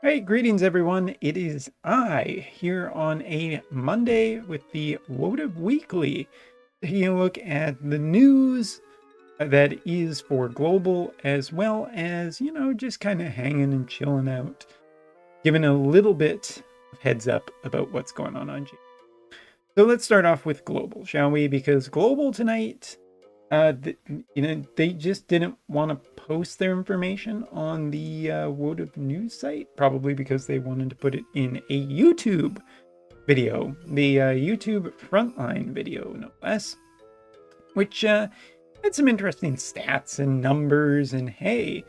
Hey, greetings everyone. It is I here on a Monday with the Wotv Weekly, taking a look at the news that is for global as well as, just kind of hanging and chilling out, giving a little bit of heads up about what's going on G. So let's start off with global, shall we? Because global tonight, they just didn't want to post their information on the Wotv news site, probably because they wanted to put it in a YouTube video, the YouTube frontline video, no less, which had some interesting stats and numbers. And hey,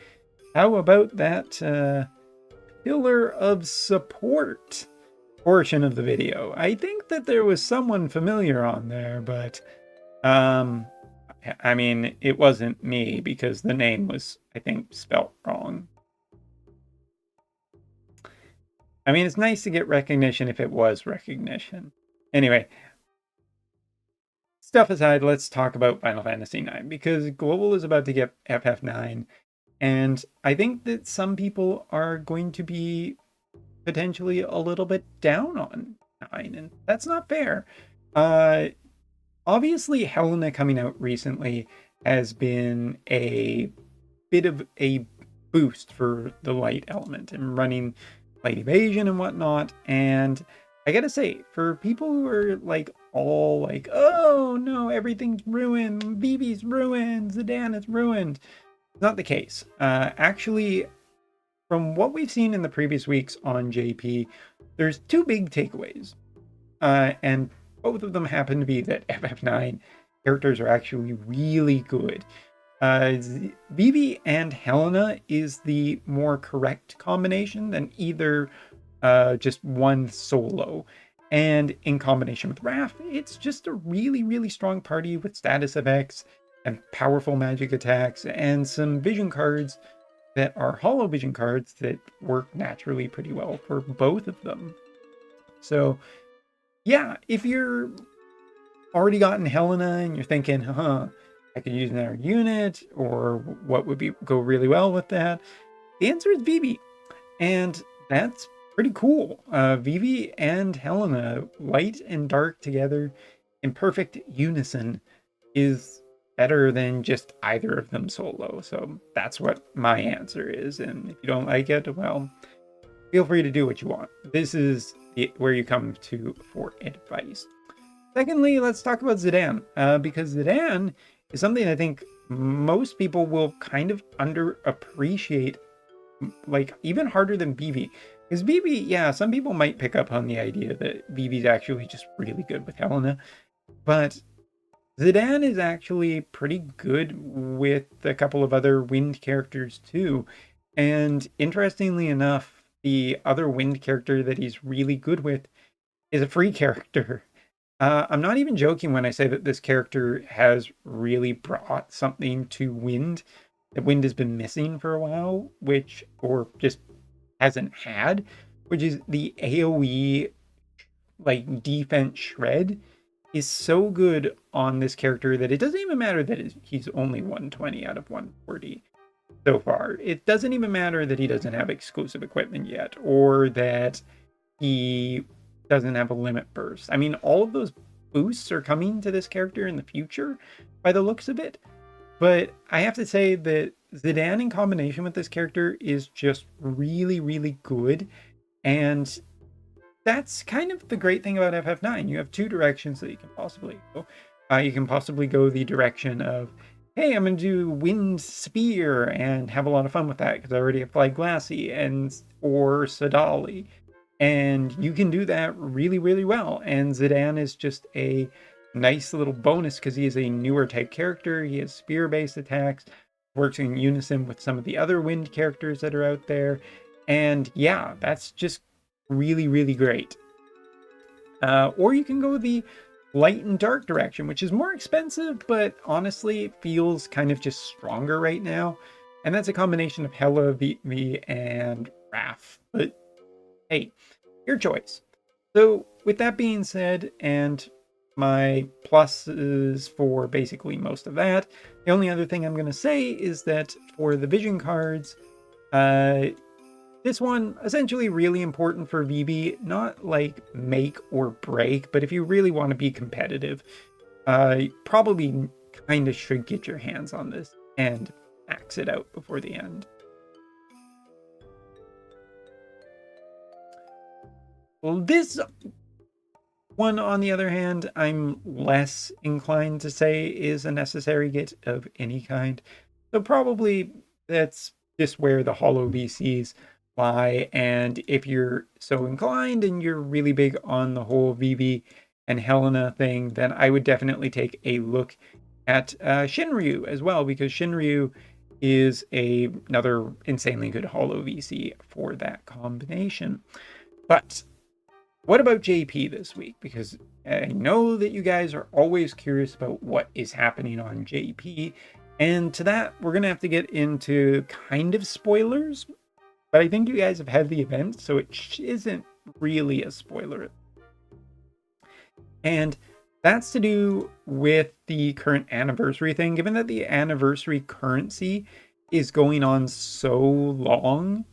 how about that pillar of support portion of the video? I think that there was someone familiar on there, but I mean, it wasn't me because the name was, I think, spelt wrong. I mean, it's nice to get recognition if it was recognition. Anyway, stuff aside, let's talk about Final Fantasy IX because Global is about to get FF9, and I think that some people are going to be potentially a little bit down on 9, and that's not fair. Obviously, Helena coming out recently has been a bit of a boost for the light element and running light evasion and whatnot. And I gotta say, for people who are like all like, oh no, everything's ruined, Vivi's ruined, Zidaine is ruined, it's not the case. Actually, from what we've seen in the previous weeks on JP, there's two big takeaways. And both of them happen to be that FF9 characters are actually really good. Vivi and Helena is the more correct combination than either just one solo. And in combination with Raph, it's just a really, really strong party with status effects and powerful magic attacks and some vision cards that are hollow vision cards that work naturally pretty well for both of them. So yeah, if you're already gotten Helena and you're thinking, I could use another unit, or what would go really well with that? The answer is Vivi, and that's pretty cool. Vivi and Helena, light and dark together in perfect unison, is better than just either of them solo. So that's what my answer is. And if you don't like it, well, feel free to do what you want. This is where you come to for advice. Secondly, let's talk about Zidaine, because Zidaine is something I think most people will kind of underappreciate, like even harder than Vivi. Because Vivi, yeah, some people might pick up on the idea that Vivi's actually just really good with Helena, but Zidaine is actually pretty good with a couple of other wind characters too. And interestingly enough, the other wind character that he's really good with is a free character. I'm not even joking when I say that this character has really brought something to Wind that Wind has been missing for a while, or just hasn't had, which is the AoE like defense shred is so good on this character that it doesn't even matter that he's only 120 out of 140 so far. It doesn't even matter that he doesn't have exclusive equipment yet, or that he doesn't have a limit burst. I mean, all of those boosts are coming to this character in the future by the looks of it. But I have to say that Zidaine in combination with this character is just really, really good. And that's kind of the great thing about FF9. You have two directions that you can possibly go. You can possibly go the direction of, hey, I'm going to do Wind Spear and have a lot of fun with that because I already have Fly Glassy or Sadali. And you can do that really, really well. And Zidaine is just a nice little bonus because he is a newer type character. He has spear-based attacks, works in unison with some of the other wind characters that are out there. And yeah, that's just really, really great. Or you can go the light and dark direction, which is more expensive, but honestly feels kind of just stronger right now. And that's a combination of Hella, Vivi, and Raph. But hey, your choice. So with that being said, and my pluses for basically most of that, the only other thing I'm going to say is that for the vision cards, This one, essentially really important for Vivi, not like make or break, but if you really want to be competitive, you probably kind of should get your hands on this and max it out before the end. Well, this one, on the other hand, I'm less inclined to say is a necessary get of any kind. So probably that's just where the hollow VCs lie. And if you're so inclined and you're really big on the whole Vivi and Helena thing, then I would definitely take a look at Shinryu as well, because Shinryu is another insanely good hollow VC for that combination. But what about JP this week? Because I know that you guys are always curious about what is happening on JP. And to that, we're going to have to get into kind of spoilers. But I think you guys have had the event, so it isn't really a spoiler. And that's to do with the current anniversary thing. Given that the anniversary currency is going on so long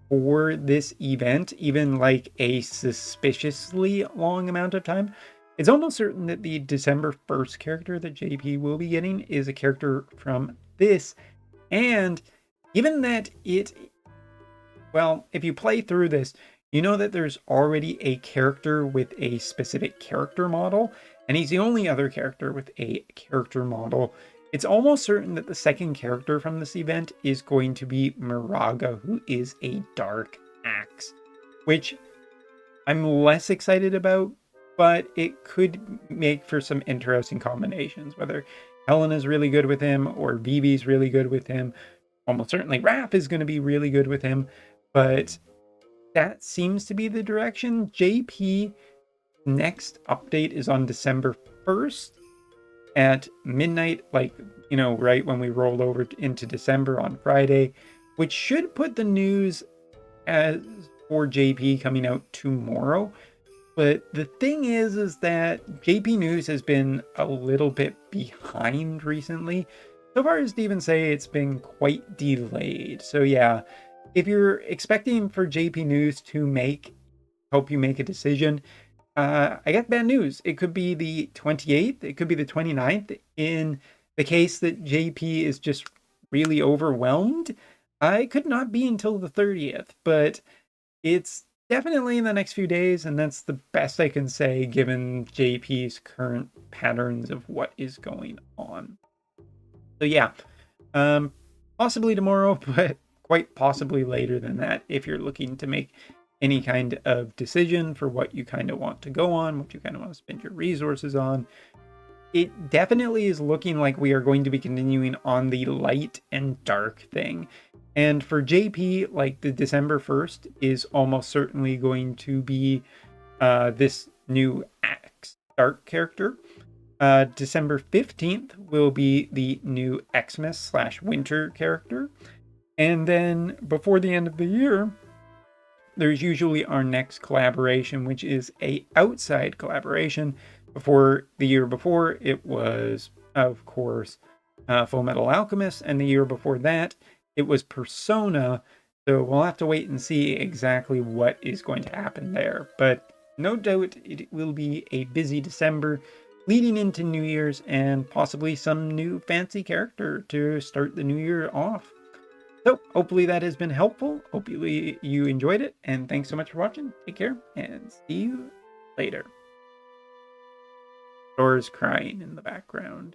for this event, even like a suspiciously long amount of time, it's almost certain that the December 1st character that JP will be getting is a character from this. And given that well, if you play through this, you know that there's already a character with a specific character model, and he's the only other character with a character model. It's almost certain that the second character from this event is going to be Miraga, who is a Dark Axe, which I'm less excited about, but it could make for some interesting combinations, whether Helena's really good with him or Vivi's really good with him. Almost certainly Raph is going to be really good with him, but that seems to be the direction. JP next update is on December 1st at midnight, like, right when we roll over into December on Friday, which should put the news as for JP coming out tomorrow. But the thing is that JP news has been a little bit behind recently. So far as to even say it's been quite delayed. So yeah, if you're expecting for JP news to help you make a decision, I got bad news. It could be the 28th, it could be the 29th. In the case that JP is just really overwhelmed, I could not be until the 30th, but it's definitely in the next few days, and that's the best I can say given JP's current patterns of what is going on. So yeah, possibly tomorrow, but quite possibly later than that if you're looking to make any kind of decision for what you kind of want to go on, what you kind of want to spend your resources on. It definitely is looking like we are going to be continuing on the light and dark thing. And for JP, like the December 1st is almost certainly going to be this new Dark character. December 15th will be the new Xmas/Winter character. And then before the end of the year, there's usually our next collaboration, which is a outside collaboration. The year before, it was, of course, Full Metal Alchemist, and the year before that, it was Persona. So we'll have to wait and see exactly what is going to happen there. But no doubt it will be a busy December leading into New Year's, and possibly some new fancy character to start the new year off. So hopefully that has been helpful. Hopefully you enjoyed it, and thanks so much for watching. Take care and see you later. Dora's crying in the background.